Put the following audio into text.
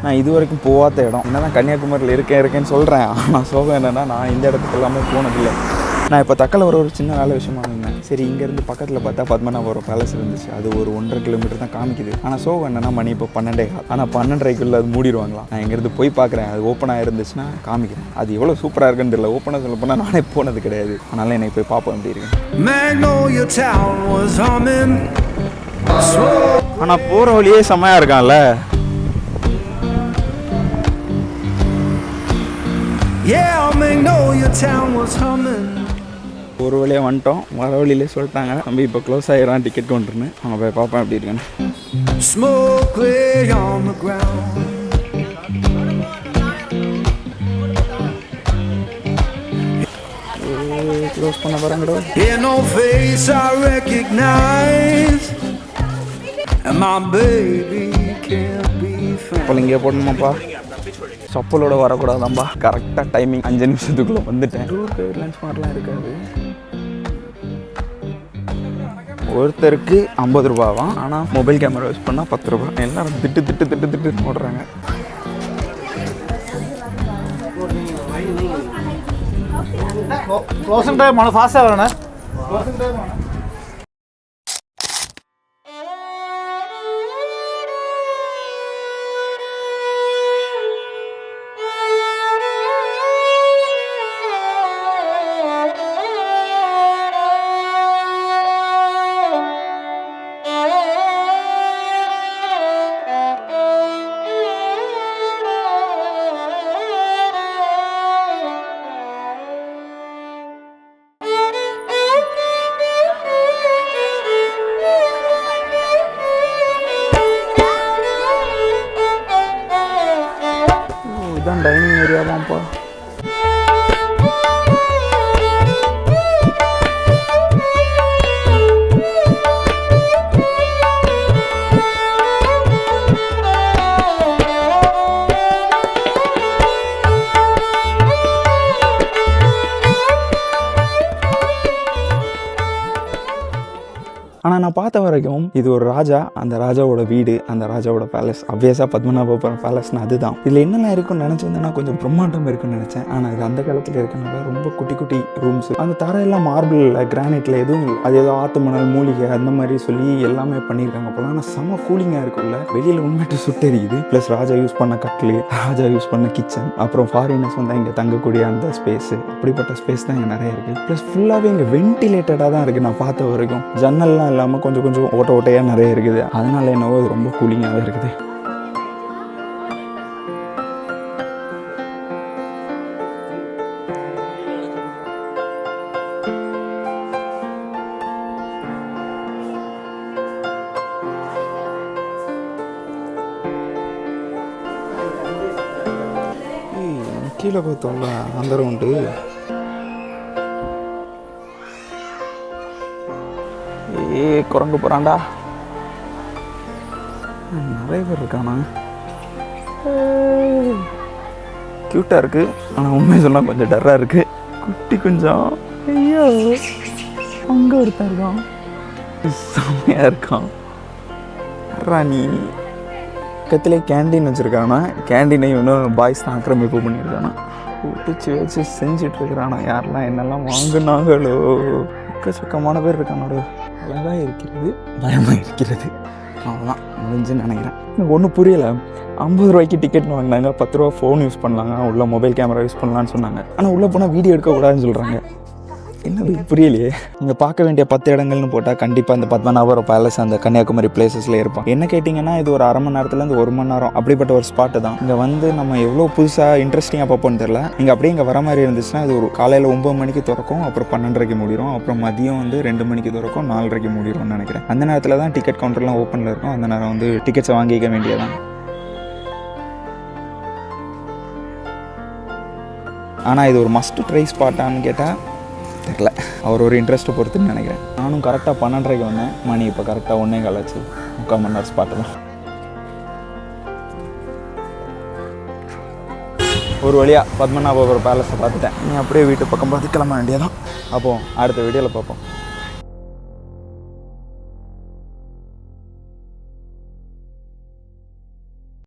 நான் இது வரைக்கும் போகாத இடம் என்ன தான் கன்னியாகுமரியில் இருக்கேன்னு சொல்கிறேன். ஆனால் சோகம் என்னென்னா நான் இந்த இடத்துக்கு எல்லாமே போனதில்லை. நான் இப்போ தக்கலை ஒரு சின்ன வேலை விஷயமா இருந்தேன். சரி இங்கேருந்து பக்கத்தில் பார்த்தா பத்மநாபபுரம் பேலஸ் இருந்துச்சு. அது ஒரு 1.5 கிலோமீட்டர் தான் காமிக்குது. ஆனால் சோகம் என்னென்னா மணி இப்போ 12:15. ஆனால் 12:30க்குள்ளே அது மூடிடுவாங்களாம். நான் இங்கேருந்து போய் பார்க்குறேன். அது ஓப்பனாக இருந்துச்சுன்னா காமிக்கிறேன். அது எவ்வளோ சூப்பராக இருக்குன்னு தெரியல. ஓப்பனாக சொல்ல போனால் நானே போனது கிடையாது. அதனால் எனக்கு போய் பார்ப்போம் எப்படி இருக்கேன். ஆனால் போகிற வழியே செம்மையாக இருக்கான்ல. ஒரு வழியாக வந்துட்டோம். வர வழியிலே சொல்லிட்டாங்க தம்பி இப்போ க்ளோஸ் ஆகிடும் டிக்கெட் கவுண்டர்னு. அவங்க போய் பார்ப்பேன் எப்படி இருக்குன்னு. க்ளோஸ் பண்ண பாருங்கடோ. இப்போ இங்கே போடணுமாப்பா. சப்பலோட வரக்கூடாதாம்பா. கரெக்டாக டைமிங் 5 நிமிஷத்துக்குள்ளே வந்துட்டேன். டூருக்கு லஞ்ச் மாதிரிலாம் இருக்காது. ஒருத்தருக்கு 50 ரூபாவாம். ஆனால் மொபைல் கேமரா யூஸ் பண்ணால் 10 ரூபா. எல்லாரும் திட்டு போடுறாங்க. క్లోజింగ్ టైం మన ఫాస్ట్ అవ్వనా క్లోజింగ్ టైం இதான் டைனிங் ஏரியாவாம்ப்பா. ஆனால் நான் பார்த்த வரைக்கும் இது ஒரு ராஜா, அந்த ராஜாவோட வீடு, அந்த ராஜாவோட பேலஸ். அப்வியஸாக பத்மநாபபுரம் பேலஸ்னு அதுதான். இதில் என்னெல்லாம் இருக்குன்னு நினச்சிருந்தேன்னா கொஞ்சம் பிரம்மாண்டம் இருக்குன்னு நினச்சேன். ஆனால் இது அந்த காலத்தில் இருக்கனால ரொம்ப குட்டி குட்டி ரூம்ஸ். அந்த தரையெல்லாம் மார்பிளில் கிரானைட்டில் எதுவும் இல்லை. அது ஏதோ ஆற்று மணல் மூலிகை அந்த மாதிரி சொல்லி எல்லாமே பண்ணியிருக்காங்க போல. ஆனால் செம்ம கூலிங்காக இருக்குல்ல. வெளியில் உண்மையிட்டு சுட்டெரிக்குது. ப்ளஸ் ராஜா யூஸ் பண்ண கட்லு, ராஜா யூஸ் பண்ண கிச்சன், அப்புறம் ஃபாரினர்ஸ் வந்து இங்கே தங்கக்கூடிய அந்த ஸ்பேஸு, அப்படிப்பட்ட ஸ்பேஸ் தான் இங்கே நிறைய இருக்குது. ப்ளஸ் ஃபுல்லாகவே இங்கே வென்டிலேட்டடாக தான் இருக்குது. நான் பார்த்த வரைக்கும் ஜன்னல்லாம் இல்லாமல் கொஞ்சம் ஓட்டையாக நிறைய இருக்குது. அதனால என்னவோ அது ரொம்ப கூலிங்காகவே இருக்குது. கீழே பார்த்தோம்ல அந்த ரவுண்டு. குரங்கு போகிறான்டா. நிறைய பேர் இருக்கானா. க்யூட்டாக இருக்குது. ஆனால் உண்மையை சொன்னால் கொஞ்சம் டர்ராக இருக்குது. குட்டி கொஞ்சம் ஐயோ அங்கே ஒருத்தன் இருக்கான். செம்மையாக இருக்கான். ராணி பக்கத்துலேயே கேண்டீன் வச்சுருக்கானா. கேண்டீனை இன்னும் பாய்ஸ் தான் ஆக்கிரமிப்பு பண்ணியிருக்கானா. வச்சு செஞ்சிட்ருக்கிறானா. யாரெல்லாம் என்னெல்லாம் வாங்கினாங்களோ. எக்கச்சக்கமான பேர் இருக்கானோட. அழகாக இருக்கிறது, பயமாக இருக்கிறது. அவ்வளோதான் முடிஞ்சுன்னு நினைக்கிறேன். எனக்கு ஒன்றும் புரியலை. 50 ரூபாய்க்கு டிக்கெட் வாங்கினாங்க. 10 ரூபா ஃபோன் யூஸ் பண்ணலாங்க. உள்ள மொபைல் கேமரா யூஸ் பண்ணலான்னு சொன்னாங்க. ஆனால் உள்ளே போனால் வீடியோ எடுக்கக்கூடாதுன்னு சொல்கிறாங்க. என்னது புரியலையே. இங்கே பார்க்க வேண்டிய 10 இடங்கள்னு போட்டால் கண்டிப்பாக இந்த பத்மநாபபுரம் பேலஸ் அந்த கன்னியாகுமரி பிளேசஸில் இருப்பான். என்ன கேட்டிங்கன்னா இது ஒரு அரை மணி நேரத்துலேருந்து 1 மணி நேரம் அப்படிப்பட்ட ஒரு ஸ்பாட்டு தான். இங்கே வந்து நம்ம எவ்வளோ புதுசாக இன்ட்ரெஸ்டிங்காக பார்ப்போம்னு தெரியல. இங்கே அப்படியே இங்கே வர மாதிரி இருந்துச்சுன்னா இது ஒரு காலையில் 9 மணிக்கு திறக்கும், அப்புறம் 12:30க்கு மூடிடும், அப்புறம் மதியம் வந்து 2 மணிக்கு திறக்கும், 4:30க்கு மூடிடும்னு நினைக்கிறேன். அந்த நேரத்தில் தான் டிக்கெட் கவுண்டர்லாம் ஓப்பனில் இருக்கும். அந்த நேரம் வந்து டிக்கெட்ஸை வாங்கிக்க வேண்டியதான். ஆனால் இது ஒரு மஸ்ட் ட்ரை ஸ்பாட்டான்னு கேட்டால் தெரியல. அவர் ஒரு இன்ட்ரெஸ்ட்டை பொறுத்துன்னு நினைக்கிறேன். நானும் கரெக்டாக 12:30க்கு வந்தேன். மணி இப்போ கரெக்டாக 1:15 ஆச்சு. 3/4 மணி நேரம் ஸ்பாட்டு தான். ஒரு வழியாக பத்மநாபபுரம் பேலஸை பார்த்துட்டேன். நீ அப்படியே வீட்டு பக்கம் பார்த்து கிளம்ப வேண்டியதான். அப்போது அடுத்த வீடியோவில் பார்ப்போம்.